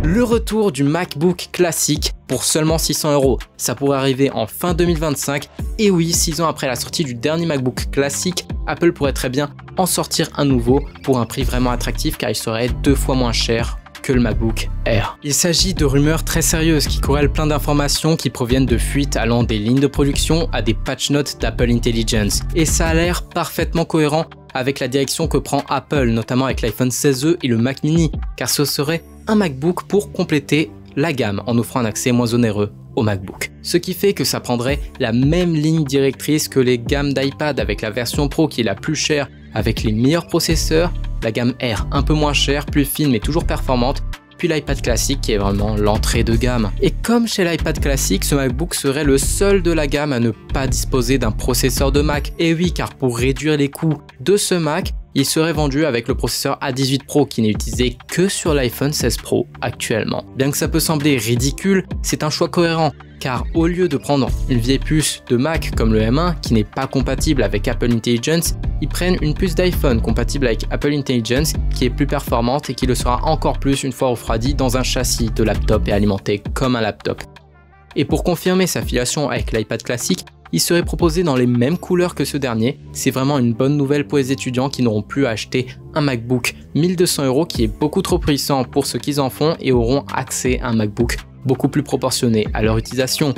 le retour du MacBook classique pour seulement 600 €. Ça pourrait arriver en fin 2025 et oui, 6 ans après la sortie du dernier MacBook classique, Apple pourrait très bien en sortir un nouveau pour un prix vraiment attractif car il serait 2 fois moins cher que le MacBook Air. Il s'agit de rumeurs très sérieuses qui corrèlent plein d'informations qui proviennent de fuites allant des lignes de production à des patch notes d'Apple Intelligence. Et ça a l'air parfaitement cohérent avec la direction que prend Apple, notamment avec l'iPhone 16e et le Mac mini, car ce serait un MacBook pour compléter la gamme en offrant un accès moins onéreux au MacBook. Ce qui fait que ça prendrait la même ligne directrice que les gammes d'iPad avec la version Pro qui est la plus chère avec les meilleurs processeurs, la gamme Air un peu moins chère, plus fine mais toujours performante, puis l'iPad classique qui est vraiment l'entrée de gamme. Et comme chez l'iPad classique, ce MacBook serait le seul de la gamme à ne pas disposer d'un processeur de Mac. Et oui, car pour réduire les coûts de ce Mac, il serait vendu avec le processeur A18 Pro qui n'est utilisé que sur l'iPhone 16 Pro actuellement. Bien que ça peut sembler ridicule, c'est un choix cohérent car au lieu de prendre une vieille puce de Mac comme le M1 qui n'est pas compatible avec Apple Intelligence, ils prennent une puce d'iPhone compatible avec Apple Intelligence qui est plus performante et qui le sera encore plus une fois refroidie dans un châssis de laptop et alimenté comme un laptop. Et pour confirmer sa filiation avec l'iPad classique, il serait proposé dans les mêmes couleurs que ce dernier. C'est vraiment une bonne nouvelle pour les étudiants qui n'auront plus à acheter un MacBook 1200 € qui est beaucoup trop puissant pour ceux qui en font et auront accès à un MacBook beaucoup plus proportionné à leur utilisation.